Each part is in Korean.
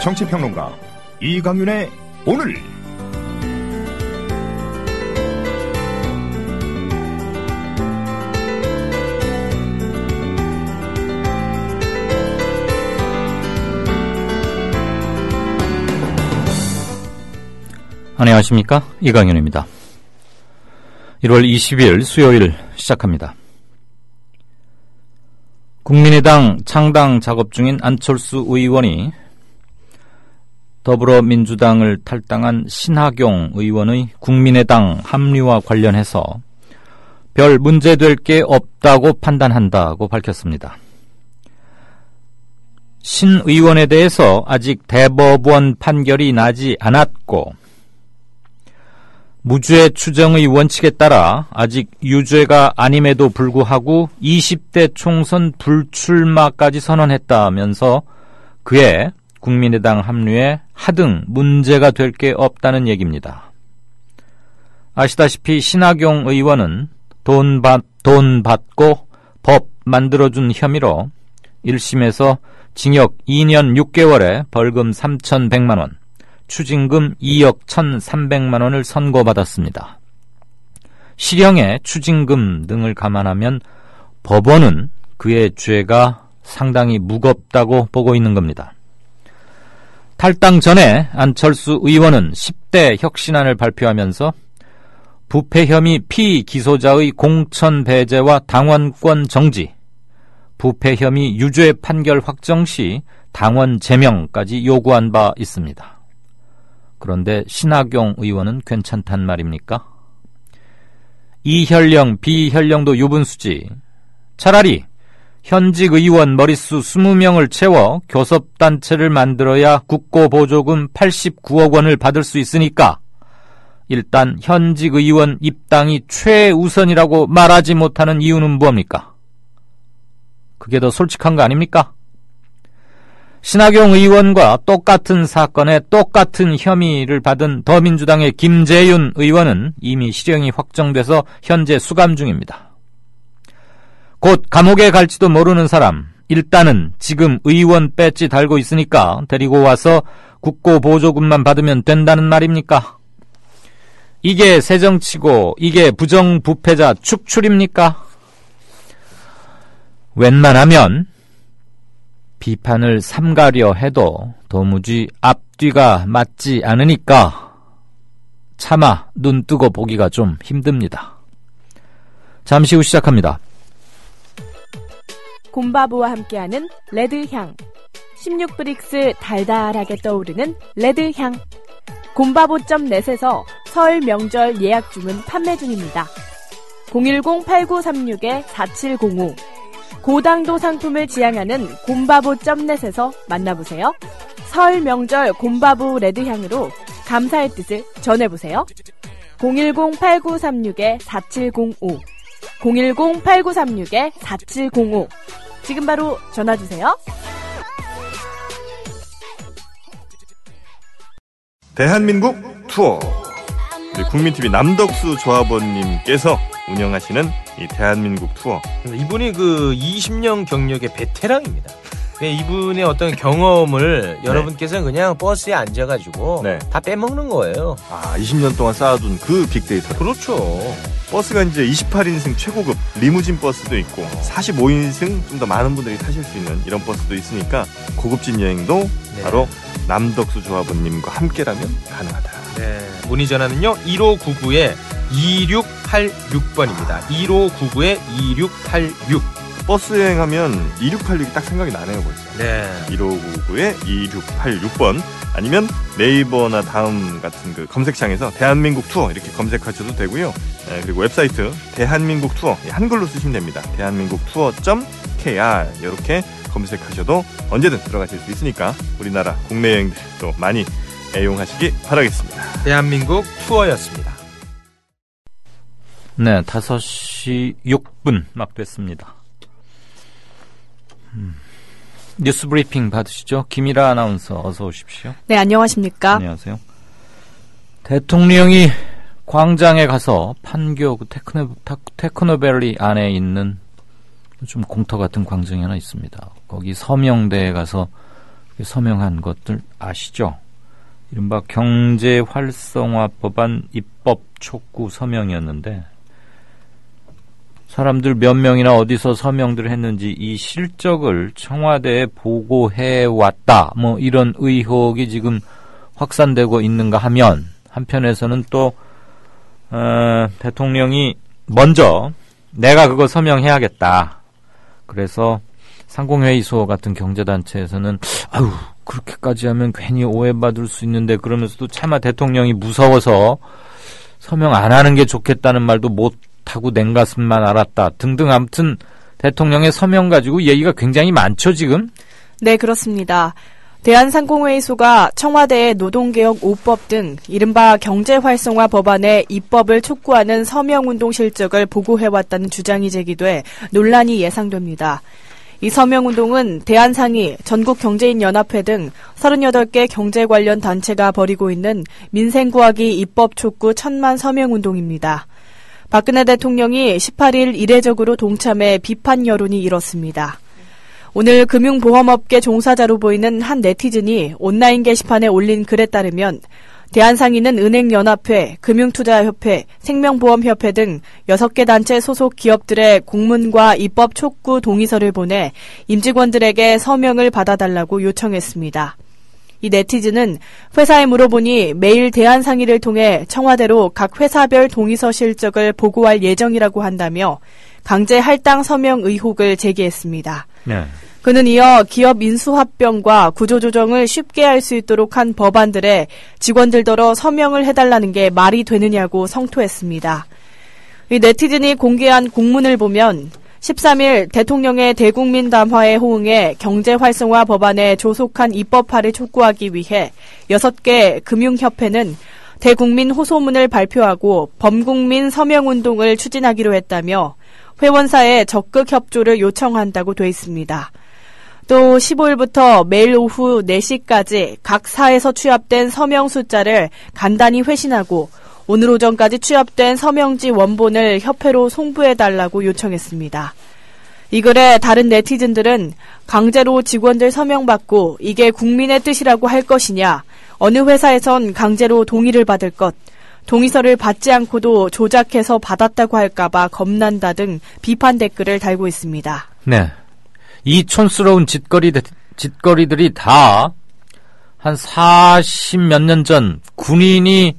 정치평론가 이강윤의 오늘. 안녕하십니까, 이강윤입니다. 1월 20일 수요일 시작합니다. 국민의당 창당 작업 중인 안철수 의원이 더불어민주당을 탈당한 신하경 의원의 국민의당 합류와 관련해서 별 문제될 게 없다고 판단한다고 밝혔습니다. 신 의원에 대해서 아직 대법원 판결이 나지 않았고 무죄 추정의 원칙에 따라 아직 유죄가 아님에도 불구하고 20대 총선 불출마까지 선언했다면서 그의 국민의당 합류에 하등 문제가 될 게 없다는 얘기입니다. 아시다시피 신하경 의원은 돈 받고 법 만들어준 혐의로 1심에서 징역 2년 6개월에 벌금 3,100만 원, 추징금 2억 1,300만 원을 선고받았습니다. 실형에 추징금 등을 감안하면 법원은 그의 죄가 상당히 무겁다고 보고 있는 겁니다. 탈당 전에 안철수 의원은 10대 혁신안을 발표하면서 부패 혐의 피기소자의 공천 배제와 당원권 정지, 부패 혐의 유죄 판결 확정 시 당원 제명까지 요구한 바 있습니다. 그런데 신하경 의원은 괜찮단 말입니까? 이현령, 비현령도 유분수지. 차라리 현직 의원 머릿수 20명을 채워 교섭단체를 만들어야 국고보조금 89억 원을 받을 수 있으니까 일단 현직 의원 입당이 최우선이라고 말하지 못하는 이유는 무엇입니까? 그게 더 솔직한 거 아닙니까? 신하경 의원과 똑같은 사건에 똑같은 혐의를 받은 더민주당의 김재윤 의원은 이미 실형이 확정돼서 현재 수감 중입니다. 곧 감옥에 갈지도 모르는 사람, 일단은 지금 의원 배지 달고 있으니까 데리고 와서 국고보조금만 받으면 된다는 말입니까? 이게 새정치고 이게 부정부패자 축출입니까? 웬만하면 비판을 삼가려 해도 도무지 앞뒤가 맞지 않으니까 차마 눈 뜨고 보기가 좀 힘듭니다. 잠시 후 시작합니다. 곰바보와 함께하는 레드향, 16브릭스 달달하게 떠오르는 레드향. 곰바보.net에서 설 명절 예약 주문 판매 중입니다. 010-8936-4705 고당도 상품을 지향하는 곰바보.net에서 만나보세요. 설 명절 곰바보 레드향으로 감사의 뜻을 전해보세요. 010-8936-4705 010-8936-4705 지금 바로 전화주세요. 대한민국 투어, 우리 국민TV 남덕수 조합원님께서 운영하시는 이 대한민국 투어. 이분이 그 20년 경력의 베테랑입니다. 이분의 어떤 경험을 여러분께서는 그냥 버스에 앉아가지고 다 빼먹는 거예요. 20년 동안 쌓아둔 그 빅데이터. 그렇죠. 버스가 이제 28인승 최고급 리무진 버스도 있고 45인승 좀 더 많은 분들이 타실 수 있는 이런 버스도 있으니까 고급진 여행도 바로 남덕수 조합원님과 함께라면 가능하다. 네. 문의 전화는요 1599-2686번입니다. 1599-2686. 버스 여행하면 2686이 딱 생각이 나네요 벌써. 네. 1599-2686번 아니면 네이버나 다음 같은 그 검색창에서 대한민국 투어 이렇게 검색하셔도 되고요. 그리고 웹사이트 대한민국 투어 한글로 쓰시면 됩니다. 대한민국 투어.kr 이렇게 검색하셔도 언제든 들어가실 수 있으니까 우리나라 국내 여행들 또 많이 애용하시기 바라겠습니다. 대한민국 투어였습니다. 네, 5시 6분 막 됐습니다. 뉴스 브리핑 받으시죠? 김일아 아나운서 어서 오십시오. 네, 안녕하십니까? 안녕하세요. 대통령이 광장에 가서 판교 테크노밸리 안에 있는 좀 공터 같은 광장이 하나 있습니다. 거기 서명대에 가서 서명한 것들 아시죠? 이른바 경제활성화법안 입법 촉구 서명이었는데 사람들 몇 명이나 어디서 서명들 했는지 이 실적을 청와대에 보고해왔다. 뭐 이런 의혹이 지금 확산되고 있는가 하면 한편에서는 또 대통령이 먼저 내가 그거 서명해야겠다. 그래서 상공회의소 같은 경제단체에서는 아유 그렇게까지 하면 괜히 오해받을 수 있는데 그러면서도 차마 대통령이 무서워서 서명 안 하는 게 좋겠다는 말도 못하고 냉가슴만 알았다 등등 아무튼 대통령의 서명 가지고 얘기가 굉장히 많죠 지금? 네 그렇습니다. 대한상공회의소가 청와대의 노동개혁 5법 등 이른바 경제활성화 법안의 입법을 촉구하는 서명운동 실적을 보고해왔다는 주장이 제기돼 논란이 예상됩니다. 이 서명운동은 대한상의, 전국경제인연합회 등 38개 경제 관련 단체가 벌이고 있는 민생구하기 입법 촉구 1000만 서명운동입니다. 박근혜 대통령이 18일 이례적으로 동참해 비판 여론이 일었습니다. 오늘 금융보험업계 종사자로 보이는 한 네티즌이 온라인 게시판에 올린 글에 따르면 대한상인은 은행연합회, 금융투자협회, 생명보험협회 등 6개 단체 소속 기업들의 공문과 입법 촉구 동의서를 보내 임직원들에게 서명을 받아달라고 요청했습니다. 이 네티즌은 회사에 물어보니 매일 대한상의를 통해 청와대로 각 회사별 동의서 실적을 보고할 예정이라고 한다며 강제 할당 서명 의혹을 제기했습니다. 네. 그는 이어 기업 인수합병과 구조조정을 쉽게 할 수 있도록 한 법안들에 직원들더러 서명을 해달라는 게 말이 되느냐고 성토했습니다. 이 네티즌이 공개한 공문을 보면 13일 대통령의 대국민 담화에 호응해 경제활성화 법안에 조속한 입법화를 촉구하기 위해 6개 금융협회는 대국민 호소문을 발표하고 범국민 서명운동을 추진하기로 했다며 회원사에 적극 협조를 요청한다고 돼 있습니다. 또 15일부터 매일 오후 4시까지 각 사에서 취합된 서명 숫자를 간단히 회신하고 오늘 오전까지 취합된 서명지 원본을 협회로 송부해달라고 요청했습니다. 이 글에 다른 네티즌들은 강제로 직원들 서명받고 이게 국민의 뜻이라고 할 것이냐, 어느 회사에선 강제로 동의를 받을 것, 동의서를 받지 않고도 조작해서 받았다고 할까봐 겁난다 등 비판 댓글을 달고 있습니다. 네. 이 촌스러운 짓거리들이 다 한 40몇 년 전 군인이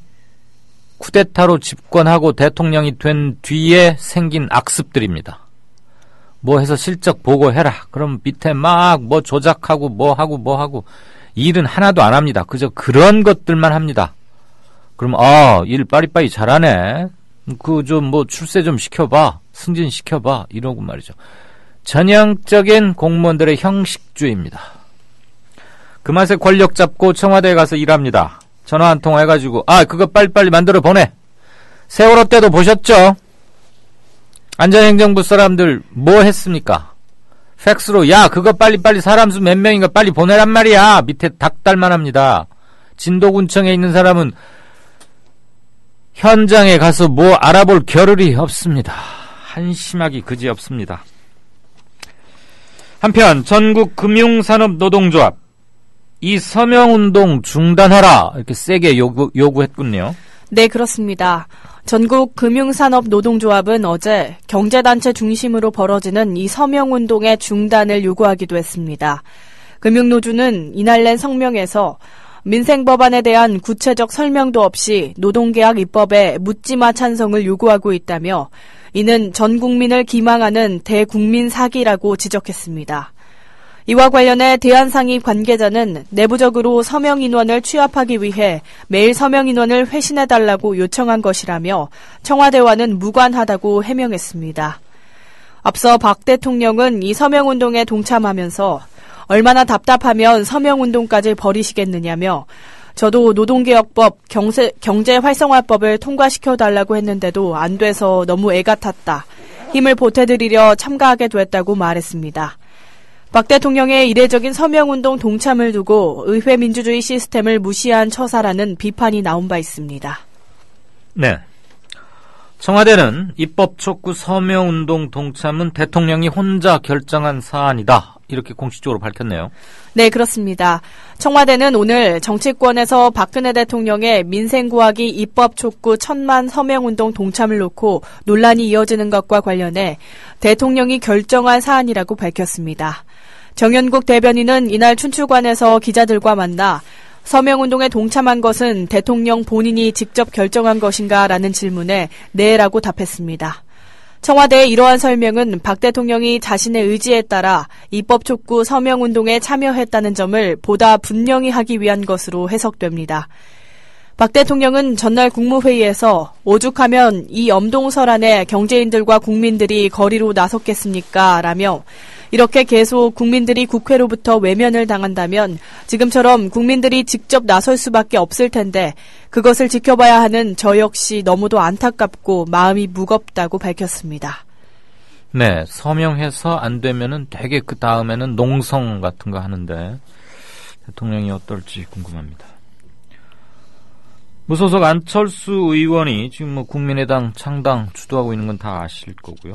쿠데타로 집권하고 대통령이 된 뒤에 생긴 악습들입니다. 뭐 해서 실적 보고해라. 그럼 밑에 막 뭐 조작하고 뭐 하고 일은 하나도 안 합니다. 그저 그런 것들만 합니다. 그럼 일 빠리빠리 잘하네. 그 좀 뭐 출세 좀 시켜봐. 승진시켜봐. 이러고 말이죠. 전형적인 공무원들의 형식주의입니다. 그 맛에 권력 잡고 청와대에 가서 일합니다. 전화 한 통 해가지고 그거 빨리빨리 만들어 보내. 세월호 때도 보셨죠? 안전행정부 사람들 뭐 했습니까? 팩스로 그거 빨리빨리 사람 수 몇 명인가 빨리 보내란 말이야. 밑에 닭달만 합니다. 진도군청에 있는 사람은 현장에 가서 뭐 알아볼 겨를이 없습니다. 한심하기 그지없습니다. 한편 전국금융산업노동조합 이 서명운동 중단하라 이렇게 세게 요구했군요. 네, 그렇습니다. 전국금융산업노동조합은 어제 경제단체 중심으로 벌어지는 이 서명운동의 중단을 요구하기도 했습니다. 금융노조는 이날 낸 성명에서 민생법안에 대한 구체적 설명도 없이 노동계약 입법에 묻지마 찬성을 요구하고 있다며 이는 전 국민을 기망하는 대국민 사기라고 지적했습니다. 이와 관련해 대한상의 관계자는 내부적으로 서명 인원을 취합하기 위해 매일 서명 인원을 회신해달라고 요청한 것이라며 청와대와는 무관하다고 해명했습니다. 앞서 박 대통령은 이 서명운동에 동참하면서 얼마나 답답하면 서명운동까지 벌이시겠느냐며 저도 노동개혁법, 경제활성화법을 통과시켜달라고 했는데도 안 돼서 너무 애가 탔다. 힘을 보태드리려 참가하게 됐다고 말했습니다. 박 대통령의 이례적인 서명운동 동참을 두고 의회 민주주의 시스템을 무시한 처사라는 비판이 나온 바 있습니다. 네. 청와대는 입법 촉구 서명운동 동참은 대통령이 혼자 결정한 사안이다. 이렇게 공식적으로 밝혔네요. 네, 그렇습니다. 청와대는 오늘 정치권에서 박근혜 대통령의 민생구하기 입법 촉구 1000만 서명운동 동참을 놓고 논란이 이어지는 것과 관련해 대통령이 결정한 사안이라고 밝혔습니다. 정연국 대변인은 이날 춘추관에서 기자들과 만나 서명운동에 동참한 것은 대통령 본인이 직접 결정한 것인가 라는 질문에 네라고 답했습니다. 청와대의 이러한 설명은 박 대통령이 자신의 의지에 따라 입법 촉구 서명운동에 참여했다는 점을 보다 분명히 하기 위한 것으로 해석됩니다. 박 대통령은 전날 국무회의에서 오죽하면 이 엄동설 안에 경제인들과 국민들이 거리로 나섰겠습니까? 라며 이렇게 계속 국민들이 국회로부터 외면을 당한다면 지금처럼 국민들이 직접 나설 수밖에 없을 텐데 그것을 지켜봐야 하는 저 역시 너무도 안타깝고 마음이 무겁다고 밝혔습니다. 네, 서명해서 안 되면은 되게 그 다음에는 농성 같은 거 하는데 대통령이 어떨지 궁금합니다. 무소속 안철수 의원이 지금 국민의당 창당 주도하고 있는 건 다 아실 거고요.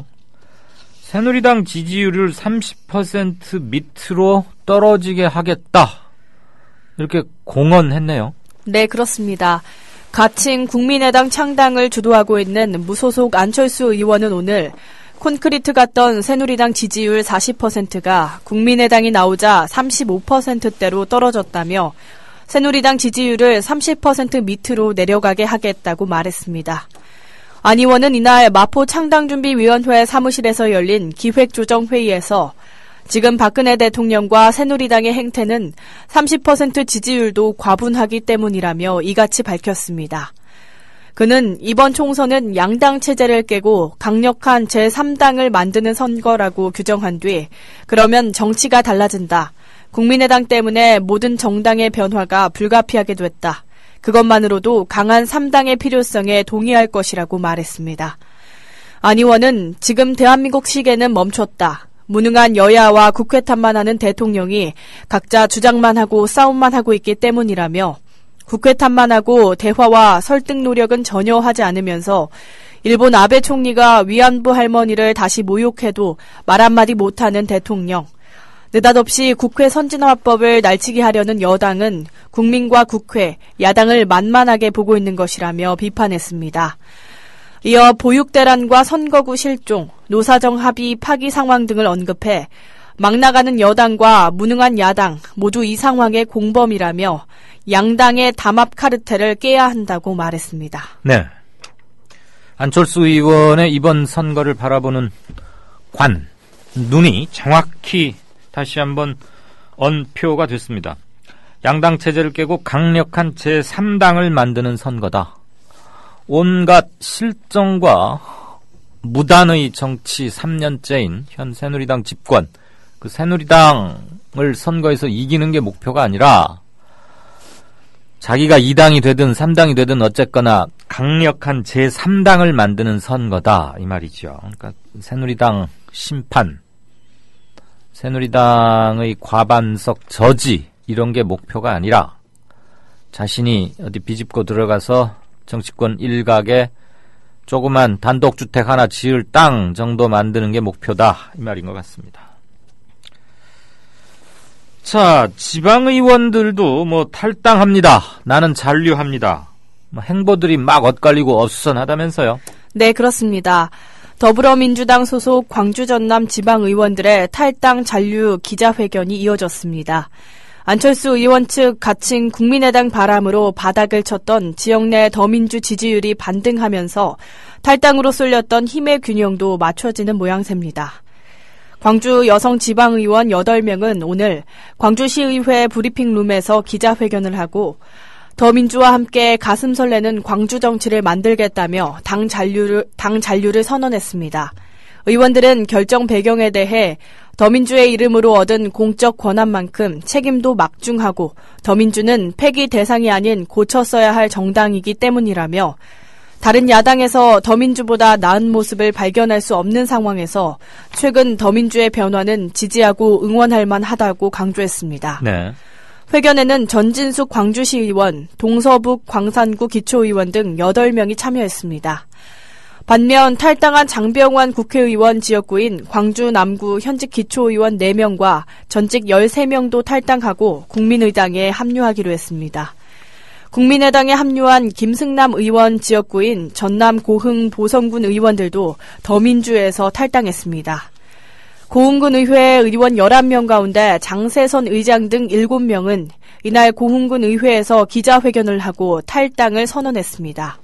새누리당 지지율을 30% 밑으로 떨어지게 하겠다. 이렇게 공언했네요. 네, 그렇습니다. 가칭 국민의당 창당을 주도하고 있는 무소속 안철수 의원은 오늘 콘크리트 같던 새누리당 지지율 40%가 국민의당이 나오자 35%대로 떨어졌다며 새누리당 지지율을 30% 밑으로 내려가게 하겠다고 말했습니다. 안 의원은 이날 마포 창당준비위원회 사무실에서 열린 기획조정회의에서 지금 박근혜 대통령과 새누리당의 행태는 30% 지지율도 과분하기 때문이라며 이같이 밝혔습니다. 그는 이번 총선은 양당 체제를 깨고 강력한 제3당을 만드는 선거라고 규정한 뒤 그러면 정치가 달라진다. 국민의당 때문에 모든 정당의 변화가 불가피하게 됐다. 그것만으로도 강한 3당의 필요성에 동의할 것이라고 말했습니다. 안 의원은 지금 대한민국 시계는 멈췄다. 무능한 여야와 국회 탓만하는 대통령이 각자 주장만 하고 싸움만 하고 있기 때문이라며 국회 탓만 하고 대화와 설득 노력은 전혀 하지 않으면서 일본 아베 총리가 위안부 할머니를 다시 모욕해도 말 한마디 못하는 대통령, 느닷없이 국회 선진화법을 날치기 하려는 여당은 국민과 국회, 야당을 만만하게 보고 있는 것이라며 비판했습니다. 이어 보육대란과 선거구 실종, 노사정 합의 파기 상황 등을 언급해 막 나가는 여당과 무능한 야당 모두 이 상황의 공범이라며 양당의 담합 카르텔을 깨야 한다고 말했습니다. 네. 안철수 의원의 이번 선거를 바라보는 눈이 정확히 다시 한번 언표가 됐습니다. 양당 체제를 깨고 강력한 제3당을 만드는 선거다. 온갖 실정과 무단의 정치 3년째인 현 새누리당 집권, 그 새누리당을 선거에서 이기는 게 목표가 아니라 자기가 2당이 되든 3당이 되든 어쨌거나 강력한 제3당을 만드는 선거다 이 말이죠. 그러니까 새누리당 심판, 새누리당의 과반석 저지 이런 게 목표가 아니라 자신이 어디 비집고 들어가서 정치권 일각에 조그만 단독주택 하나 지을 땅 정도 만드는 게 목표다 이 말인 것 같습니다. 자, 지방의원들도 탈당합니다. 나는 잔류합니다. 행보들이 막 엇갈리고 어수선하다면서요? 네, 그렇습니다. 더불어민주당 소속 광주 전남 지방의원들의 탈당 잔류 기자회견이 이어졌습니다. 안철수 의원 측 가칭 국민의당 바람으로 바닥을 쳤던 지역 내 더민주 지지율이 반등하면서 탈당으로 쏠렸던 힘의 균형도 맞춰지는 모양새입니다. 광주 여성 지방의원 8명은 오늘 광주시의회 브리핑룸에서 기자회견을 하고 더민주와 함께 가슴 설레는 광주 정치를 만들겠다며 당 잔류를 선언했습니다. 의원들은 결정 배경에 대해 더민주의 이름으로 얻은 공적 권한만큼 책임도 막중하고 더민주는 폐기 대상이 아닌 고쳤어야 할 정당이기 때문이라며 다른 야당에서 더민주보다 나은 모습을 발견할 수 없는 상황에서 최근 더민주의 변화는 지지하고 응원할 만하다고 강조했습니다. 네. 회견에는 전진숙 광주시의원, 동서북 광산구 기초의원 등 8명이 참여했습니다. 반면 탈당한 장병완 국회의원 지역구인 광주 남구 현직 기초의원 4명과 전직 13명도 탈당하고 국민의당에 합류하기로 했습니다. 국민의당에 합류한 김승남 의원 지역구인 전남 고흥 보성군 의원들도 더민주에서 탈당했습니다. 고흥군 의회 의원 11명 가운데 장세선 의장 등 7명은 이날 고흥군 의회에서 기자회견을 하고 탈당을 선언했습니다.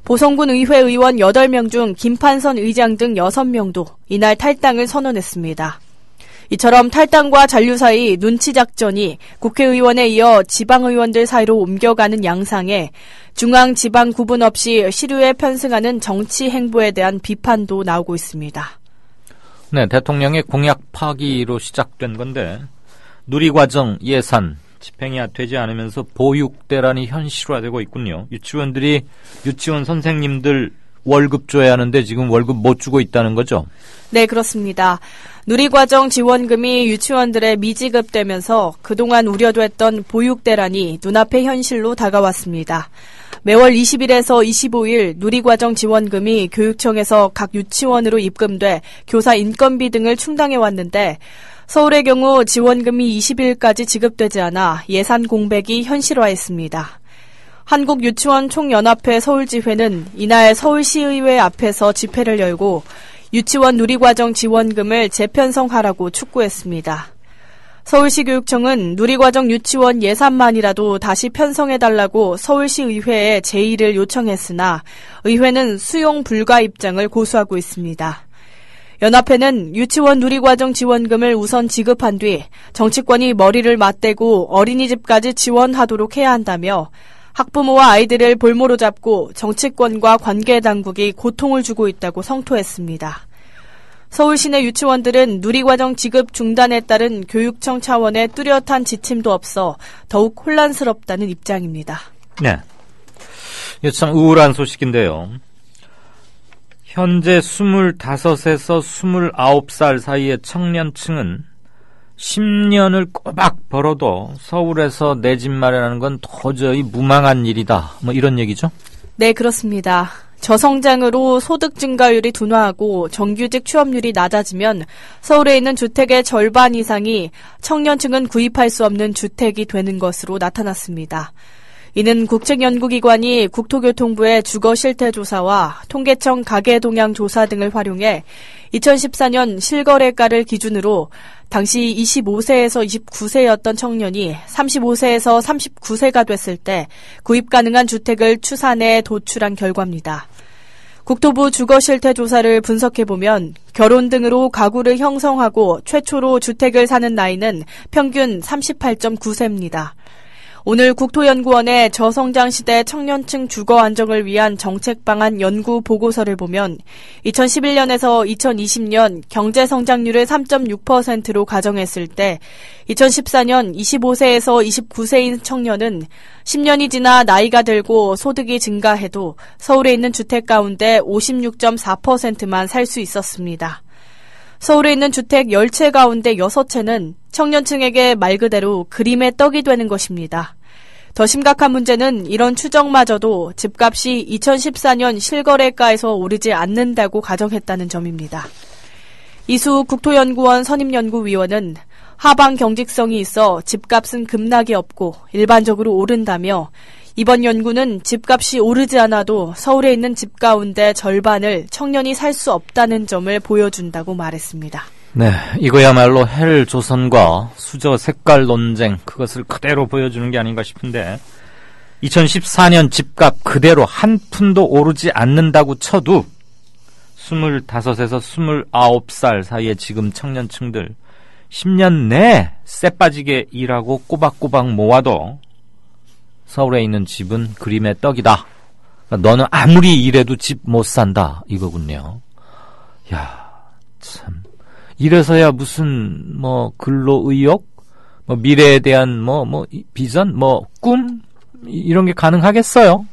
보성군 의회 의원 8명 중 김판선 의장 등 6명도 이날 탈당을 선언했습니다. 이처럼 탈당과 잔류 사이 눈치 작전이 국회의원에 이어 지방의원들 사이로 옮겨가는 양상에 중앙 지방 구분 없이 시류에 편승하는 정치 행보에 대한 비판도 나오고 있습니다. 네, 대통령의 공약 파기로 시작된 건데 누리과정 예산 집행이 되지 않으면서 보육대란이 현실화되고 있군요. 유치원들이 유치원 선생님들 월급 줘야 하는데 지금 월급 못 주고 있다는 거죠? 네, 그렇습니다. 누리과정 지원금이 유치원들에 미지급되면서 그동안 우려됐던 보육대란이 눈앞의 현실로 다가왔습니다. 매월 20일에서 25일 누리과정 지원금이 교육청에서 각 유치원으로 입금돼 교사 인건비 등을 충당해왔는데 서울의 경우 지원금이 20일까지 지급되지 않아 예산 공백이 현실화했습니다. 한국유치원총연합회 서울지회는 이날 서울시의회 앞에서 집회를 열고 유치원 누리과정 지원금을 재편성하라고 촉구했습니다. 서울시교육청은 누리과정 유치원 예산만이라도 다시 편성해달라고 서울시의회에 제의를 요청했으나 의회는 수용 불가 입장을 고수하고 있습니다. 연합회는 유치원 누리과정 지원금을 우선 지급한 뒤 정치권이 머리를 맞대고 어린이집까지 지원하도록 해야 한다며 학부모와 아이들을 볼모로 잡고 정치권과 관계당국이 고통을 주고 있다고 성토했습니다. 서울시내 유치원들은 누리과정 지급 중단에 따른 교육청 차원의 뚜렷한 지침도 없어 더욱 혼란스럽다는 입장입니다. 네, 이게 참 우울한 소식인데요. 현재 25에서 29살 사이의 청년층은 10년을 꼬박 벌어도 서울에서 내 집 마련하는 건 도저히 무망한 일이다. 뭐 이런 얘기죠? 네, 그렇습니다. 저성장으로 소득 증가율이 둔화하고 정규직 취업률이 낮아지면 서울에 있는 주택의 절반 이상이 청년층은 구입할 수 없는 주택이 되는 것으로 나타났습니다. 이는 국책연구기관이 국토교통부의 주거실태조사와 통계청 가계동향조사 등을 활용해 2014년 실거래가를 기준으로 당시 25세에서 29세였던 청년이 35세에서 39세가 됐을 때 구입 가능한 주택을 추산해 도출한 결과입니다. 국토부 주거실태조사를 분석해보면 결혼 등으로 가구를 형성하고 최초로 주택을 사는 나이는 평균 38.9세입니다. 오늘 국토연구원의 저성장시대 청년층 주거 안정을 위한 정책 방안 연구 보고서를 보면 2011년에서 2020년 경제 성장률을 3.6%로 가정했을 때 2014년 25세에서 29세인 청년은 10년이 지나 나이가 들고 소득이 증가해도 서울에 있는 주택 가운데 56.4%만 살 수 있었습니다. 서울에 있는 주택 10채 가운데 6채는 청년층에게 말 그대로 그림의 떡이 되는 것입니다. 더 심각한 문제는 이런 추정마저도 집값이 2014년 실거래가에서 오르지 않는다고 가정했다는 점입니다. 이수 국토연구원 선임연구위원은 하방 경직성이 있어 집값은 급락이 없고 일반적으로 오른다며 이번 연구는 집값이 오르지 않아도 서울에 있는 집 가운데 절반을 청년이 살 수 없다는 점을 보여준다고 말했습니다. 네, 이거야말로 헬 조선과 수저 색깔 논쟁, 그것을 그대로 보여주는 게 아닌가 싶은데 2014년 집값 그대로 한 푼도 오르지 않는다고 쳐도 25에서 29살 사이에 지금 청년층들 10년 내에 쎄 빠지게 일하고 꼬박꼬박 모아도 서울에 있는 집은 그림의 떡이다. 너는 아무리 일해도 집 못 산다 이거군요. 야, 참. 이래서야 무슨 근로의욕, 미래에 대한 비전, 꿈 이런 게 가능하겠어요?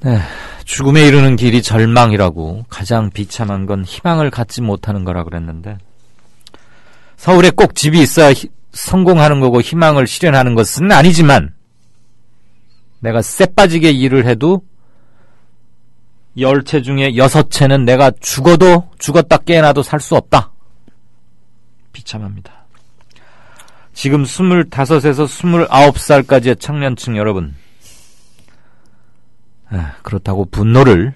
네, 죽음에 이르는 길이 절망이라고 가장 비참한 건 희망을 갖지 못하는 거라 그랬는데 서울에 꼭 집이 있어야 성공하는 거고 희망을 실현하는 것은 아니지만 내가 쎄 빠지게 일을 해도 10채 중에 6채는 내가 죽었다 깨어나도 살 수 없다. 비참합니다. 지금 25에서 29살까지의 청년층 여러분, 그렇다고 분노를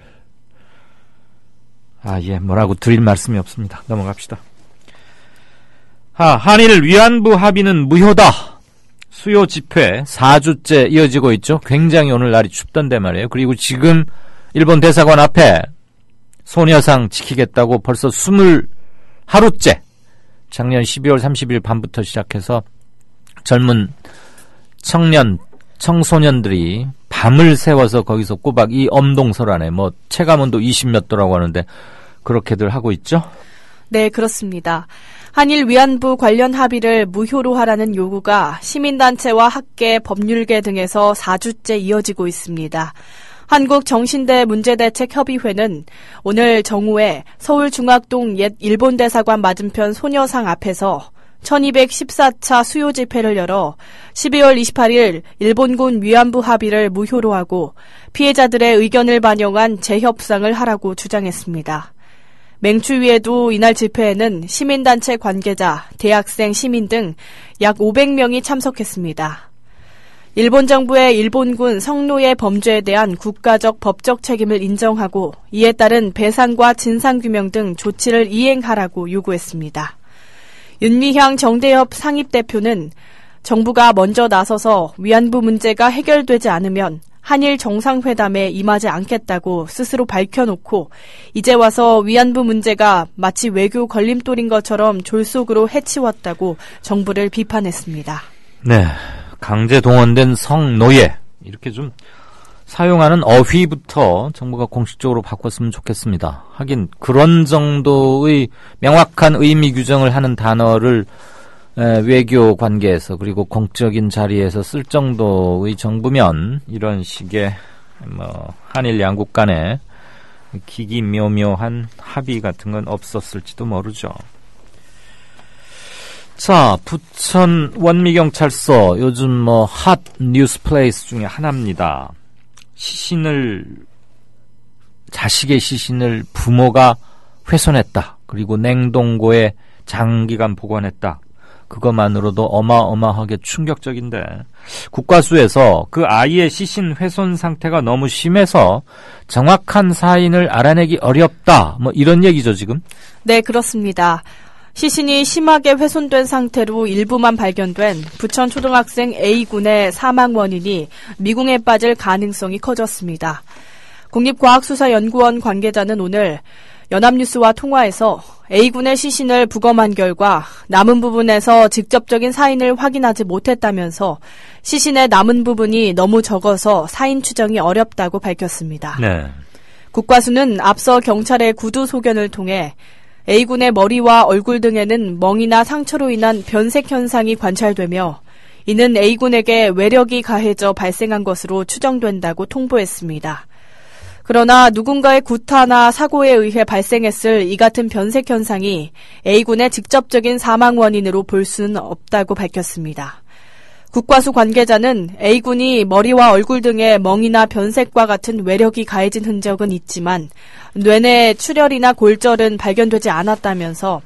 뭐라고 드릴 말씀이 없습니다. 넘어갑시다. 한일 위안부 합의는 무효다. 수요 집회 4주째 이어지고 있죠. 굉장히 오늘 날이 춥던데 말이에요. 그리고 지금 일본 대사관 앞에 소녀상 지키겠다고 벌써 20하루째 작년 12월 30일 밤부터 시작해서 젊은 청소년들이 밤을 새워서 거기서 꼬박 이 엄동설 안에 체감온도 20몇 도라고 하는데 그렇게들 하고 있죠? 네, 그렇습니다. 한일 위안부 관련 합의를 무효로 하라는 요구가 시민단체와 학계, 법률계 등에서 4주째 이어지고 있습니다. 한국정신대문제대책협의회는 오늘 정오에 서울중학동 옛 일본대사관 맞은편 소녀상 앞에서 1214차 수요 집회를 열어 12월 28일 일본군 위안부 합의를 무효로 하고 피해자들의 의견을 반영한 재협상을 하라고 주장했습니다. 맹추위에도 이날 집회에는 시민단체 관계자, 대학생, 시민 등 약 500명이 참석했습니다. 일본 정부의 일본군 성노예 범죄에 대한 국가적 법적 책임을 인정하고 이에 따른 배상과 진상규명 등 조치를 이행하라고 요구했습니다. 윤미향 정대협 상입대표는 정부가 먼저 나서서 위안부 문제가 해결되지 않으면 한일 정상회담에 임하지 않겠다고 스스로 밝혀놓고 이제 와서 위안부 문제가 마치 외교 걸림돌인 것처럼 졸속으로 해치웠다고 정부를 비판했습니다. 네, 강제 동원된 성노예 이렇게 좀 사용하는 어휘부터 정부가 공식적으로 바꿨으면 좋겠습니다. 하긴 그런 정도의 명확한 의미 규정을 하는 단어를 외교 관계에서 그리고 공적인 자리에서 쓸 정도의 정부면 이런 식의 한일 양국 간의 기기묘묘한 합의 같은 건 없었을지도 모르죠. 자, 부천 원미경찰서 요즘 핫 뉴스 플레이스 중에 하나입니다. 자식의 시신을 부모가 훼손했다. 그리고 냉동고에 장기간 보관했다. 그것만으로도 어마어마하게 충격적인데 국과수에서 그 아이의 시신 훼손 상태가 너무 심해서 정확한 사인을 알아내기 어렵다. 이런 얘기죠, 지금? 네, 그렇습니다. 시신이 심하게 훼손된 상태로 일부만 발견된 부천 초등학생 A군의 사망 원인이 미궁에 빠질 가능성이 커졌습니다. 국립과학수사연구원 관계자는 오늘 연합뉴스와 통화에서 A군의 시신을 부검한 결과 남은 부분에서 직접적인 사인을 확인하지 못했다면서 시신의 남은 부분이 너무 적어서 사인 추정이 어렵다고 밝혔습니다. 네. 국과수는 앞서 경찰의 구두 소견을 통해 A군의 머리와 얼굴 등에는 멍이나 상처로 인한 변색 현상이 관찰되며 이는 A군에게 외력이 가해져 발생한 것으로 추정된다고 통보했습니다. 그러나 누군가의 구타나 사고에 의해 발생했을 이 같은 변색 현상이 A군의 직접적인 사망 원인으로 볼 수는 없다고 밝혔습니다. 국과수 관계자는 A군이 머리와 얼굴 등에 멍이나 변색과 같은 외력이 가해진 흔적은 있지만 뇌내 출혈이나 골절은 발견되지 않았다면서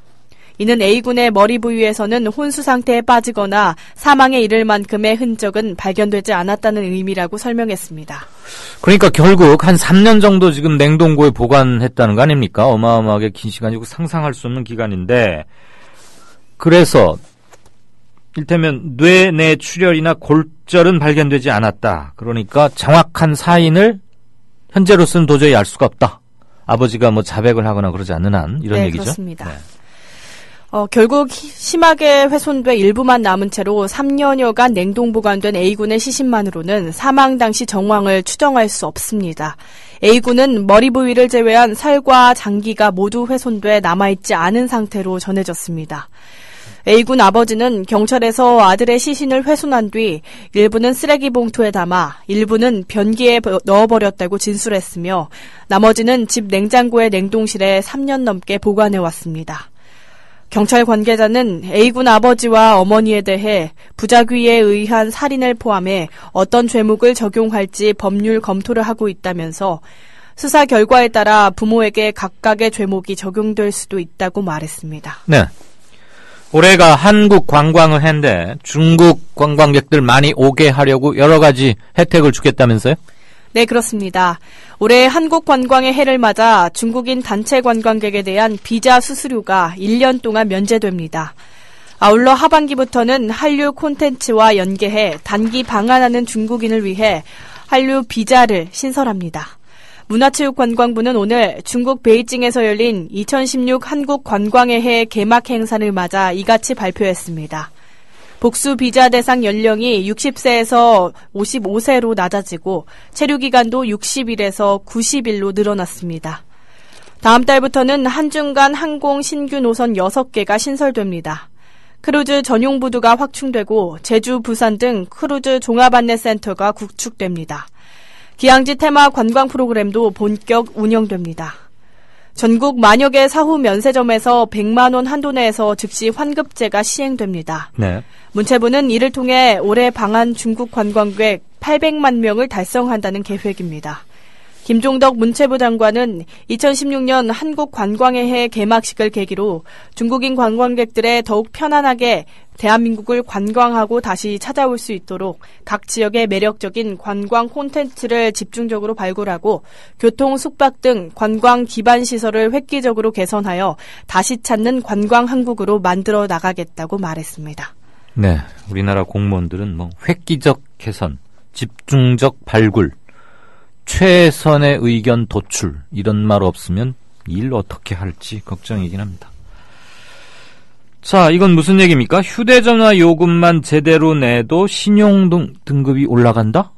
이는 A군의 머리 부위에서는 혼수 상태에 빠지거나 사망에 이를 만큼의 흔적은 발견되지 않았다는 의미라고 설명했습니다. 그러니까 결국 한 3년 정도 지금 냉동고에 보관했다는 거 아닙니까? 어마어마하게 긴 시간이고 상상할 수 없는 기간인데 그래서 일테면 뇌내 출혈이나 골절은 발견되지 않았다. 그러니까 정확한 사인을 현재로서는 도저히 알 수가 없다. 아버지가 자백을 하거나 그러지 않는 한 이런 네, 얘기죠. 그렇습니다. 네. 결국 심하게 훼손돼 일부만 남은 채로 3년여간 냉동 보관된 A군의 시신만으로는 사망 당시 정황을 추정할 수 없습니다. A군은 머리 부위를 제외한 살과 장기가 모두 훼손돼 남아있지 않은 상태로 전해졌습니다. A군 아버지는 경찰에서 아들의 시신을 훼손한 뒤 일부는 쓰레기 봉투에 담아 일부는 변기에 넣어버렸다고 진술했으며 나머지는 집 냉장고의 냉동실에 3년 넘게 보관해왔습니다. 경찰 관계자는 A군 아버지와 어머니에 대해 부작위에 의한 살인을 포함해 어떤 죄목을 적용할지 법률 검토를 하고 있다면서 수사 결과에 따라 부모에게 각각의 죄목이 적용될 수도 있다고 말했습니다. 네. 올해가 한국 관광의 해인데 중국 관광객들 많이 오게 하려고 여러 가지 혜택을 주겠다면서요? 네, 그렇습니다. 올해 한국 관광의 해를 맞아 중국인 단체 관광객에 대한 비자 수수료가 1년 동안 면제됩니다. 아울러 하반기부터는 한류 콘텐츠와 연계해 단기 방한하는 중국인을 위해 한류 비자를 신설합니다. 문화체육관광부는 오늘 중국 베이징에서 열린 2016 한국 관광의 해 개막 행사를 맞아 이같이 발표했습니다. 복수 비자 대상 연령이 60세에서 55세로 낮아지고 체류 기간도 60일에서 90일로 늘어났습니다. 다음 달부터는 한중간 항공 신규 노선 6개가 신설됩니다. 크루즈 전용 부두가 확충되고 제주, 부산 등 크루즈 종합안내센터가 구축됩니다. 기항지 테마 관광 프로그램도 본격 운영됩니다. 전국 만여 개 사후 면세점에서 100만 원 한도 내에서 즉시 환급제가 시행됩니다. 네. 문체부는 이를 통해 올해 방한 중국 관광객 800만 명을 달성한다는 계획입니다. 김종덕 문체부 장관은 2016년 한국 관광의 해 개막식을 계기로 중국인 관광객들의 더욱 편안하게 대한민국을 관광하고 다시 찾아올 수 있도록 각 지역의 매력적인 관광 콘텐츠를 집중적으로 발굴하고 교통, 숙박 등 관광 기반 시설을 획기적으로 개선하여 다시 찾는 관광 한국으로 만들어 나가겠다고 말했습니다. 네, 우리나라 공무원들은 획기적 개선, 집중적 발굴, 최선의 의견 도출 이런 말 없으면 일 어떻게 할지 걱정이긴 합니다. 자, 이건 무슨 얘기입니까? 휴대전화 요금만 제대로 내도 신용 등급이 올라간다?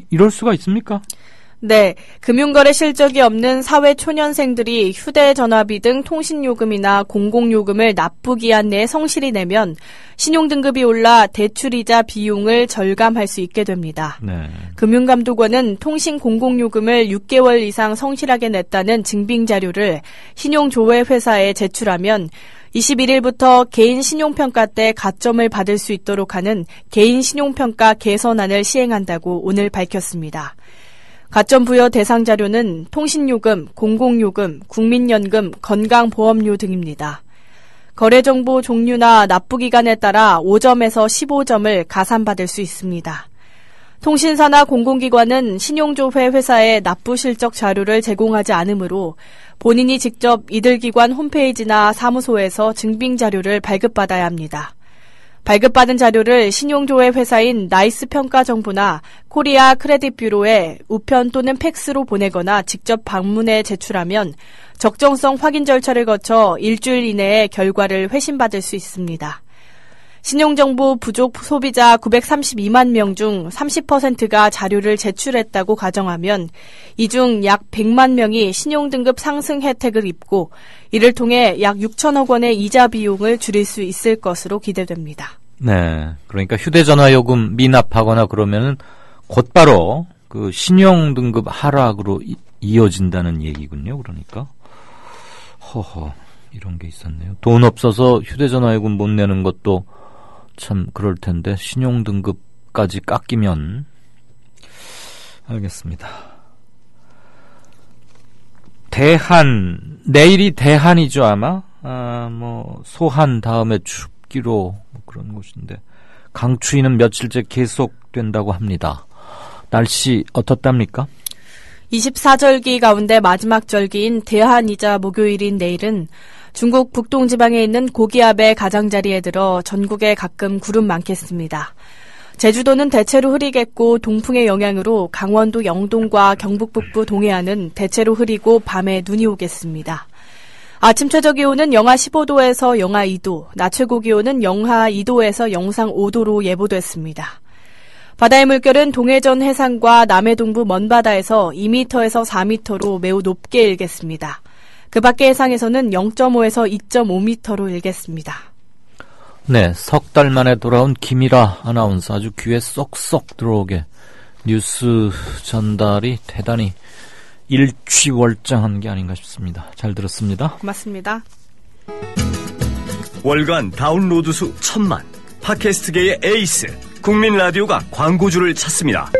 이럴 수가 있습니까? 네, 금융거래 실적이 없는 사회 초년생들이 휴대전화비 등 통신요금이나 공공요금을 납부기한 내에 성실히 내면 신용등급이 올라 대출이자 비용을 절감할 수 있게 됩니다. 네. 금융감독원은 통신공공요금을 6개월 이상 성실하게 냈다는 증빙자료를 신용조회회사에 제출하면 21일부터 개인 신용평가 때 가점을 받을 수 있도록 하는 개인 신용평가 개선안을 시행한다고 오늘 밝혔습니다. 가점 부여 대상 자료는 통신요금, 공공요금, 국민연금, 건강보험료 등입니다. 거래정보 종류나 납부기간에 따라 5점에서 15점을 가산받을 수 있습니다. 통신사나 공공기관은 신용조회 회사에 납부 실적 자료를 제공하지 않으므로 본인이 직접 이들 기관 홈페이지나 사무소에서 증빙 자료를 발급받아야 합니다. 발급받은 자료를 신용조회 회사인 나이스평가정보나 코리아 크레딧뷰로에 우편 또는 팩스로 보내거나 직접 방문해 제출하면 적정성 확인 절차를 거쳐 일주일 이내에 결과를 회신받을 수 있습니다. 신용정보 부족 소비자 932만 명 중 30%가 자료를 제출했다고 가정하면 이 중 약 100만 명이 신용등급 상승 혜택을 입고 이를 통해 약 6천억 원의 이자 비용을 줄일 수 있을 것으로 기대됩니다. 네, 그러니까 휴대전화 요금 미납하거나 그러면은 곧바로 그 신용등급 하락으로 이어진다는 얘기군요. 그러니까 허허 이런 게 있었네요. 돈 없어서 휴대전화 요금 못 내는 것도 참 그럴 텐데 신용등급까지 깎이면 알겠습니다. 내일이 대한이죠 아마. 소한 다음에 춥기로 그런 곳인데 강추위는 며칠째 계속된다고 합니다. 날씨 어떻답니까? 24절기 가운데 마지막 절기인 대한이자 목요일인 내일은 중국 북동지방에 있는 고기압의 가장자리에 들어 전국에 가끔 구름 많겠습니다. 제주도는 대체로 흐리겠고 동풍의 영향으로 강원도 영동과 경북 북부 동해안은 대체로 흐리고 밤에 눈이 오겠습니다. 아침 최저기온은 영하 15도에서 영하 2도, 낮 최고기온은 영하 2도에서 영상 5도로 예보됐습니다. 바다의 물결은 동해전 해상과 남해 동부 먼바다에서 2m에서 4m로 매우 높게 일겠습니다. 그 밖의 해상에서는 0.5에서 2.5m로 일겠습니다. 네, 석 달 만에 돌아온 김일아 아나운서 아주 귀에 쏙쏙 들어오게 뉴스 전달이 대단히 일취월장한 게 아닌가 싶습니다. 잘 들었습니다. 고맙습니다. 월간 다운로드 수 1000만, 팟캐스트계의 에이스, 국민 라디오가 광고주를 찾습니다.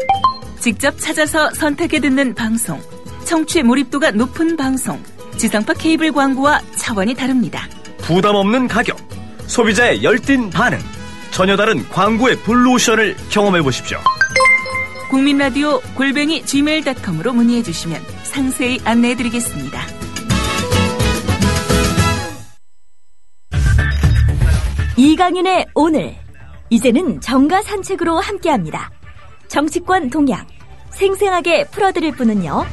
직접 찾아서 선택해 듣는 방송, 청취 몰입도가 높은 방송, 지상파 케이블 광고와 차원이 다릅니다. 부담 없는 가격, 소비자의 열띤 반응, 전혀 다른 광고의 블루오션을 경험해 보십시오. 국민라디오 @gmail.com으로 문의해 주시면 상세히 안내해 드리겠습니다. 이강윤의 오늘, 이제는 정가 산책으로 함께합니다. 정치권 동향 생생하게 풀어드릴 분은요.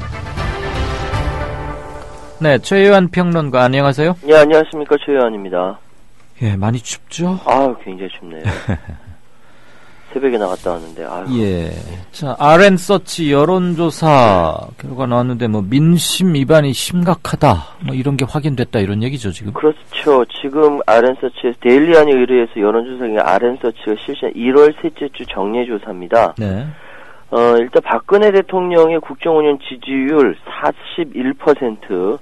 네, 최유한 평론가 안녕하세요. 예, 안녕하십니까, 최유한입니다. 예, 많이 춥죠? 아유, 굉장히 춥네요. 새벽에 나갔다 왔는데, 아유. 예. 자, RN서치 여론조사 결과 나왔는데, 뭐, 민심 위반이 심각하다, 뭐, 이런 게 확인됐다, 이런 얘기죠, 지금? 그렇죠. 지금 RN서치에서, 데일리안에 의뢰해서 여론조사가 RN서치가 실시한 1월 셋째 주 정례조사입니다. 네. 일단 박근혜 대통령의 국정운영 지지율 41%,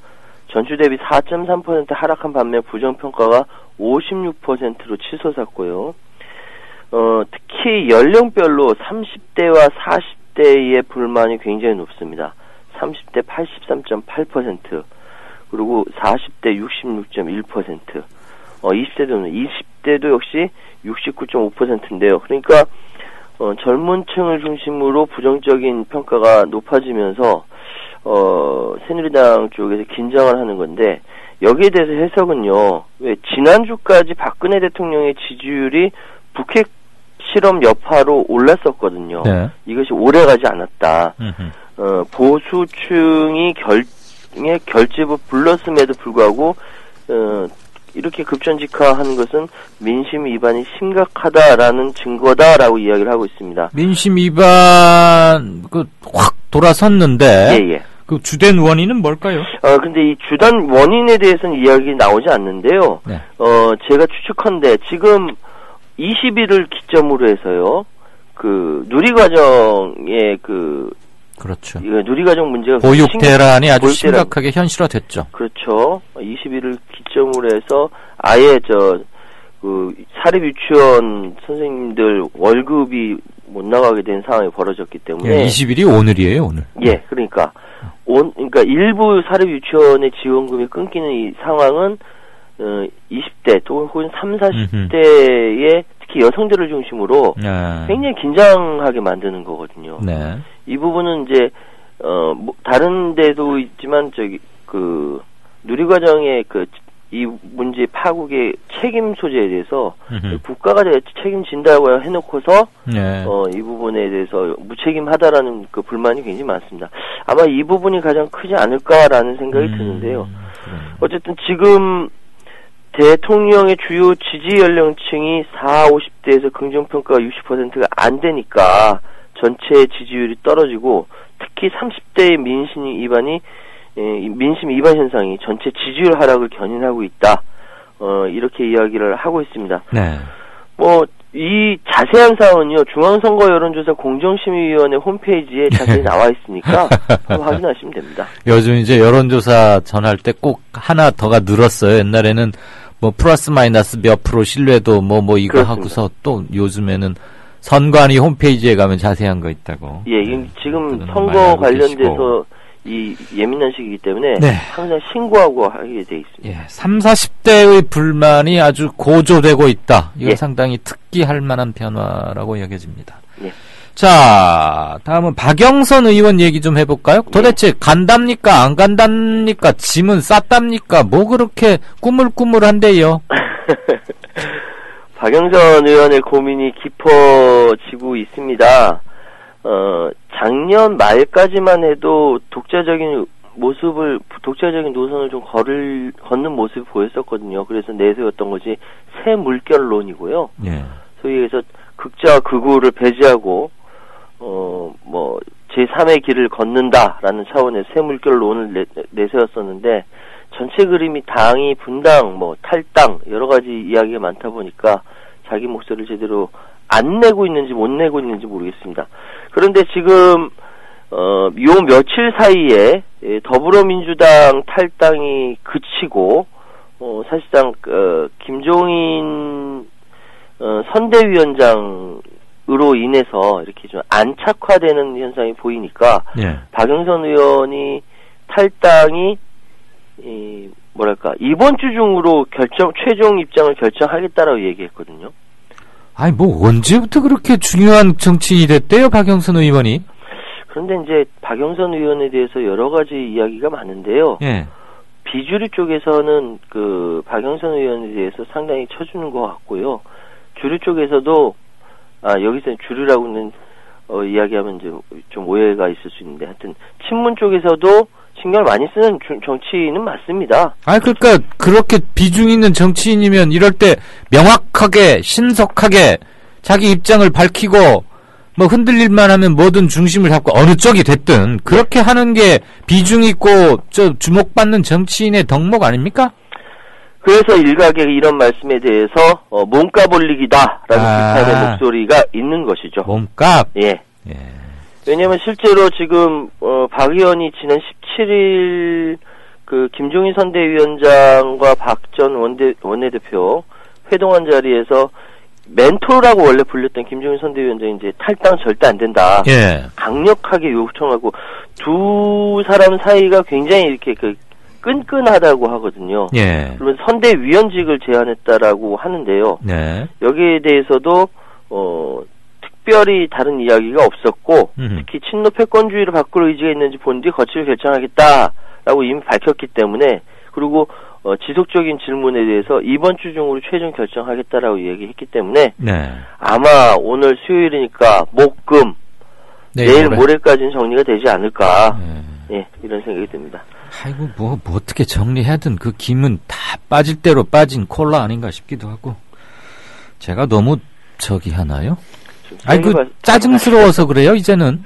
전주 대비 4.3% 하락한 반면 부정평가가 56%로 치솟았고요. 특히 연령별로 30대와 40대의 불만이 굉장히 높습니다. 30대 83.8%, 그리고 40대 66.1%, 20대도 역시 69.5%인데요. 그러니까 젊은 층을 중심으로 부정적인 평가가 높아지면서 새누리당 쪽에서 긴장을 하는 건데, 여기에 대해서 해석은요, 왜 지난주까지 박근혜 대통령의 지지율이 북핵 실험 여파로 올랐었거든요. 네. 이것이 오래가지 않았다. 보수층이 결집을 불렀음에도 불구하고 이렇게 급전직하하는 것은 민심 위반이 심각하다라는 증거다라고 이야기를 하고 있습니다. 민심 위반 확 돌아섰는데, 예. 그 주된 원인은 뭘까요? 근데 이 주단 원인에 대해서는 이야기 나오지 않는데요. 네. 제가 추측컨대 지금 20일을 기점으로 해서요, 그 누리과정의 그렇죠. 누리과정 문제가 보육 대란이 아주 심각하게 현실화됐죠. 그렇죠. 20일을 기점으로 해서 아예 사립 유치원 선생님들 월급이 못 나가게 된 상황이 벌어졌기 때문에. 예, 20일이 오늘이에요, 오늘. 예, 그러니까 일부 사립 유치원의 지원금이 끊기는 이 상황은 20대 또 혹은 3, 40대의 특히 여성들을 중심으로 굉장히 긴장하게 만드는 거거든요. 네. 이 부분은 이제 다른 데도 있지만 누리과정의 이 문제 파국의 책임 소재에 대해서 국가가 책임진다고 해놓고서 네. 이 부분에 대해서 무책임하다라는 그 불만이 굉장히 많습니다. 아마 이 부분이 가장 크지 않을까라는 생각이 드는데요. 어쨌든 지금 대통령의 주요 지지 연령층이 40, 50대에서 긍정평가가 60%가 안 되니까 전체 지지율이 떨어지고, 특히 30대의 민심 위반 현상이 전체 지지율 하락을 견인하고 있다. 이렇게 이야기를 하고 있습니다. 네. 이 자세한 사항은요, 중앙선거 여론조사 공정심의위원회 홈페이지에 자세히 나와 있으니까 한번 확인하시면 됩니다. 요즘 이제 여론조사 전할 때 꼭 하나 더가 늘었어요. 옛날에는 플러스 마이너스 몇 프로 신뢰도 이거 그렇습니다. 하고서 또 요즘에는 선관위 홈페이지에 가면 자세한 거 있다고. 예, 지금 선거 관련돼서 이 예민한 시기이기 때문에 네. 항상 신고하고 하게 돼 있습니다. 예, 30, 40대의 불만이 아주 고조되고 있다. 이건 예. 상당히 특기할 만한 변화라고 여겨집니다. 예. 자, 다음은 박영선 의원 얘기 좀 해볼까요? 도대체 간답니까? 안 간답니까? 짐은 쌌답니까? 뭐 그렇게 꾸물꾸물한데요? 박영선 의원의 고민이 깊어지고 있습니다. 작년 말까지만 해도 독자적인 노선을 좀 걷는 모습이 보였었거든요. 그래서 내세웠던 것이 새 물결론이고요. 예. 소위 해서 극자와 극우를 배제하고 제3의 길을 걷는다라는 차원에서 새 물결론을 내세웠었는데, 전체 그림이 당이 분당, 탈당 여러 가지 이야기가 많다 보니까 자기 목소리를 제대로 안 내고 있는지 못 내고 있는지 모르겠습니다. 그런데 지금 요 며칠 사이에 더불어민주당 탈당이 그치고 사실상 김종인 선대위원장으로 인해서 이렇게 좀 안착화되는 현상이 보이니까 예. 박영선 의원이 탈당이 이번 주 중으로 최종 입장을 결정하겠다라고 얘기했거든요. 아니 언제부터 그렇게 중요한 정치인이 됐대요, 박영선 의원이? 그런데 이제 박영선 의원에 대해서 여러 가지 이야기가 많은데요. 예. 비주류 쪽에서는 그 박영선 의원에 대해서 상당히 쳐주는 것 같고요. 주류 쪽에서도 여기서 주류라고는 이야기하면 좀 오해가 있을 수 있는데, 하여튼 친문 쪽에서도 신경을 많이 쓰는 정치인은 맞습니다. 그러니까 그렇게 비중 있는 정치인이면 이럴 때 명확하게 신속하게 자기 입장을 밝히고 흔들릴만 하면 뭐든 중심을 잡고 어느 쪽이 됐든 그렇게 하는 게 비중 있고 주목받는 정치인의 덕목 아닙니까? 그래서 일각의 이런 말씀에 대해서 몸값 올리기다라는 비판의 목소리가 있는 것이죠. 몸값? 예. 왜냐하면 실제로 지금 박 의원이 지난 17일 그 김종인 선대위원장과 박 전 원내대표 회동한 자리에서 멘토라고 원래 불렸던 김종인 선대위원장이 이제 탈당 절대 안 된다. 예. 강력하게 요청하고 두 사람 사이가 굉장히 이렇게 끈끈하다고 하거든요. 예. 그러면 선대위원직을 제안했다라고 하는데요. 네. 여기에 대해서도 특별히 다른 이야기가 없었고 특히 친노 패권주의를 바꿀 의지가 있는지 본 뒤 거취를 결정하겠다라고 이미 밝혔기 때문에, 그리고 지속적인 질문에 대해서 이번 주 중으로 최종 결정하겠다라고 얘기했기 때문에 네. 아마 오늘 수요일이니까 목금 내일 모레까지는 정리가 되지 않을까. 예, 이런 생각이 듭니다. 아이고 뭐 어떻게 정리하든 그 김은 다 빠질 대로 빠진 콜라 아닌가 싶기도 하고. 제가 너무 하나요? 짜증스러워서 그래요, 이제는.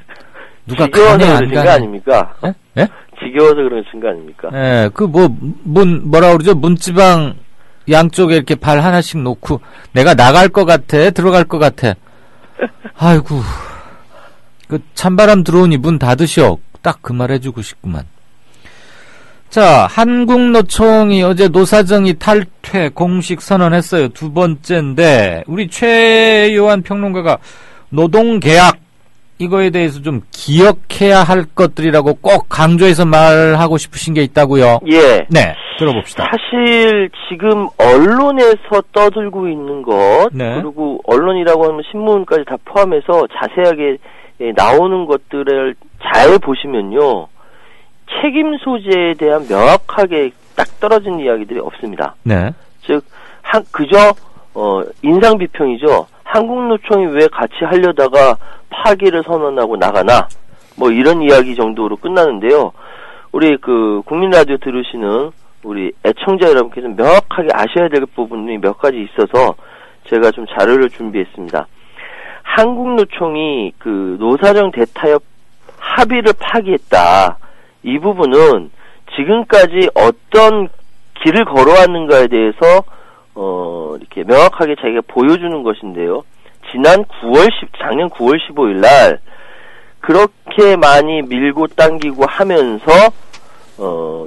누가 간에 안 가네. 아닙니까? 예? 지겨워서 그러신 거 아닙니까? 예, 뭐라 그러죠? 문지방 양쪽에 이렇게 발 하나씩 놓고, 내가 나갈 것 같아, 들어갈 것 같아. 아이고, 찬바람 들어오니 문 닫으시오. 딱 그 말 해주고 싶구만. 자, 한국노총이 어제 노사정이 탈퇴 공식 선언했어요. 두 번째인데, 우리 최요한 평론가가 노동계약, 이거에 대해서 좀 기억해야 할 것들이라고 꼭 강조해서 말하고 싶으신 게 있다고요? 예. 네, 들어봅시다. 사실 지금 언론에서 떠들고 있는 것, 그리고 언론이라고 하면 신문까지 다 포함해서 자세하게 나오는 것들을 잘 보시면요, 책임 소재에 대한 명확하게 딱 떨어진 이야기들이 없습니다. 네. 즉, 그저 인상 비평이죠. 한국노총이 왜 같이 하려다가 파기를 선언하고 나가나, 이런 이야기 정도로 끝나는데요. 우리 국민 라디오 들으시는 우리 애청자 여러분께서는 명확하게 아셔야 될 부분이 몇 가지 있어서 제가 좀 자료를 준비했습니다. 한국노총이 노사정 대타협 합의를 파기했다. 이 부분은 지금까지 어떤 길을 걸어왔는가에 대해서 이렇게 명확하게 자기가 보여주는 것인데요. 작년 9월 15일 날 그렇게 많이 밀고 당기고 하면서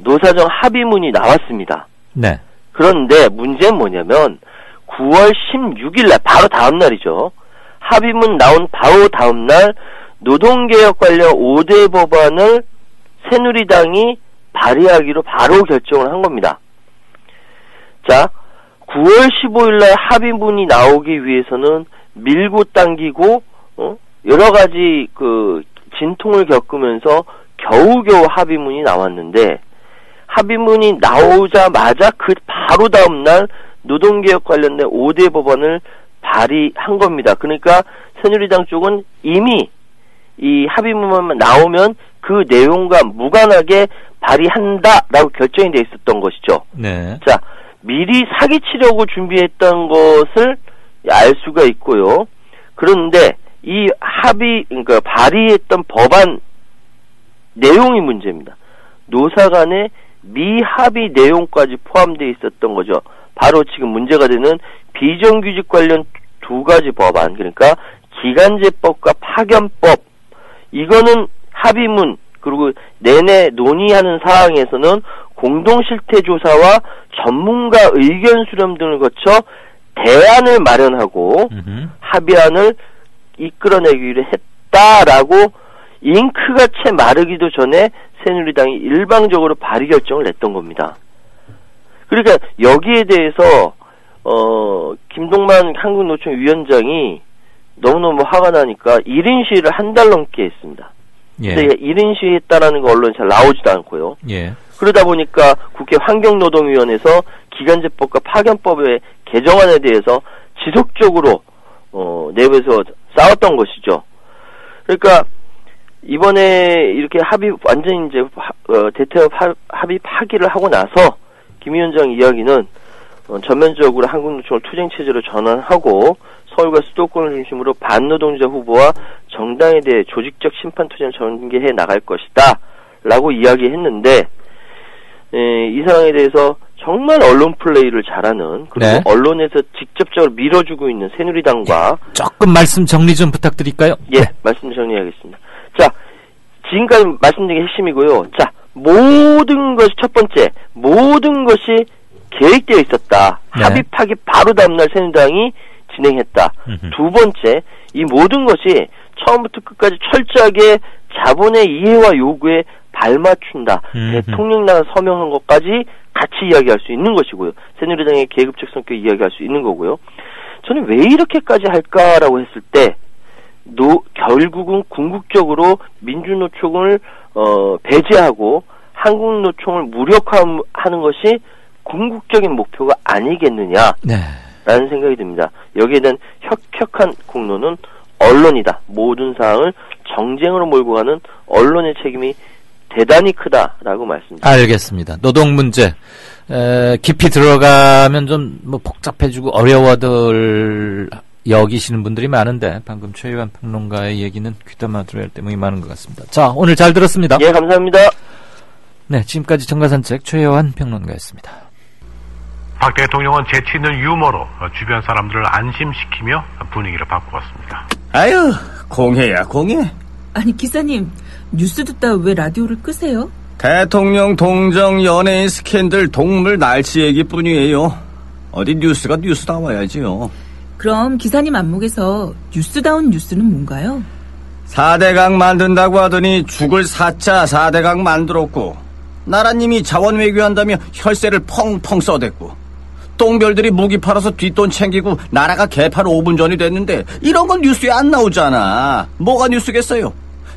노사정 합의문이 나왔습니다. 네. 그런데 문제는 뭐냐면 9월 16일 날 바로 다음 날이죠. 합의문 나온 바로 다음 날 노동개혁 관련 5대 법안을 새누리당이 발의하기로 바로 결정을 한 겁니다. 자, 9월 15일 날 합의문이 나오기 위해서는 밀고 당기고 여러 가지 진통을 겪으면서 겨우겨우 합의문이 나왔는데, 합의문이 나오자마자 바로 다음 날 노동개혁 관련된 5대 법안을 발의한 겁니다. 그러니까 새누리당 쪽은 이미 이 합의문만 나오면 그 내용과 무관하게 발의한다라고 결정이 돼 있었던 것이죠. 네. 자, 미리 사기치려고 준비했던 것을 알 수가 있고요. 그런데 이 그러니까 발의했던 법안 내용이 문제입니다. 노사 간의 미합의 내용까지 포함되어 있었던 거죠. 바로 지금 문제가 되는 비정규직 관련 두 가지 법안, 그러니까 기간제법과 파견법, 이거는 합의문 그리고 내내 논의하는 사항에서는 공동실태조사와 전문가 의견 수렴 등을 거쳐 대안을 마련하고 합의안을 이끌어내기로 했다라고 잉크가 채 마르기도 전에 새누리당이 일방적으로 발의 결정을 냈던 겁니다. 그러니까 여기에 대해서 김동만 한국노총 위원장이 너무너무 화가 나니까 1인 시위를 한 달 넘게 했습니다. 예. 근데 1인 시위했다라는 거 언론에 잘 나오지도 않고요. 예. 그러다 보니까 국회 환경노동위원회에서 기간제법과 파견법의 개정안에 대해서 지속적으로 내부에서 싸웠던 것이죠. 그러니까 이번에 이렇게 완전히 이제 대태협 합의 파기를 하고 나서 김 위원장 이야기는 전면적으로 한국노총을 투쟁체제로 전환하고 서울과 수도권을 중심으로 반노동자 후보와 정당에 대해 조직적 심판 투쟁을 전개해 나갈 것이다 라고 이야기했는데 이 상황에 대해서 정말 언론 플레이를 잘하는 그리고 네. 언론에서 직접적으로 밀어주고 있는 새누리당과 조금 말씀 정리 좀 부탁드릴까요? 예, 네. 말씀 정리하겠습니다. 자, 지금까지 말씀드린 게 핵심이고요. 자, 모든 것이 첫 번째, 모든 것이 계획되어 있었다. 네. 합의 파기 바로 다음날 새누리당이 진행했다. 두 번째, 이 모든 것이 처음부터 끝까지 철저하게 자본의 이해와 요구에 발맞춘다. 대통령이 서명한 것까지 같이 이야기할 수 있는 것이고요. 새누리당의 계급적 성격 이야기할 수 있는 거고요. 저는 왜 이렇게까지 할까라고 했을 때 결국은 궁극적으로 민주노총을 배제하고 한국노총을 무력화하는 것이 궁극적인 목표가 아니겠느냐라는 네. 생각이 듭니다. 여기에 대한 혁혁한 공로는 언론이다. 모든 사항을 정쟁으로 몰고 가는 언론의 책임이 대단히 크다라고 말씀드립니다. 알겠습니다. 노동 문제 깊이 들어가면 좀 뭐 복잡해지고 어려워들 여기시는 분들이 많은데 방금 최유한 평론가의 얘기는 귀담아 들어야 할 때문에 많은 것 같습니다. 자, 오늘 잘 들었습니다. 예, 감사합니다. 네, 지금까지 정가산책 최유한 평론가였습니다. 박 대통령은 재치 있는 유머로 주변 사람들을 안심시키며 분위기를 바꾸었습니다. 아유, 공해야 공해. 아니 기사님, 뉴스 듣다 왜 라디오를 끄세요? 대통령 동정 연예인 스캔들 동물 날치 얘기뿐이에요. 어디 뉴스가 뉴스다워야지요. 그럼 기사님 안목에서 뉴스다운 뉴스는 뭔가요? 4대강 만든다고 하더니 죽을 4자 4대강 만들었고 나라님이 자원 외교한다며 혈세를 펑펑 써댔고 똥별들이 무기 팔아서 뒷돈 챙기고 나라가 개판 5분 전이 됐는데 이런 건 뉴스에 안 나오잖아. 뭐가 뉴스겠어요?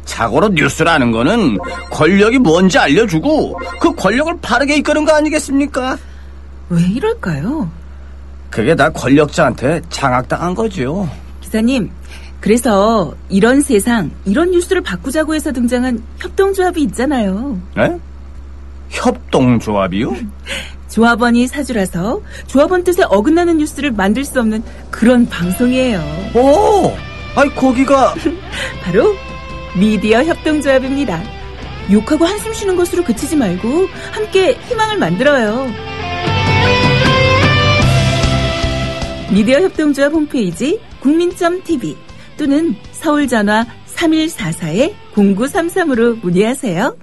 자고로 뉴스라는 거는 권력이 뭔지 알려주고 그 권력을 바르게 이끄는 거 아니겠습니까? 왜 이럴까요? 그게 다 권력자한테 장악당한 거죠. 기사님, 그래서 이런 세상, 이런 뉴스를 바꾸자고 해서 등장한 협동조합이 있잖아요. 네? 협동조합이요? 조합원이 사주라서 조합원 뜻에 어긋나는 뉴스를 만들 수 없는 그런 방송이에요. 오! 아니 거기가 바로 미디어 협동조합입니다. 욕하고 한숨 쉬는 것으로 그치지 말고 함께 희망을 만들어요. 미디어 협동조합 홈페이지 국민.tv 또는 서울전화 3144-0933으로 문의하세요.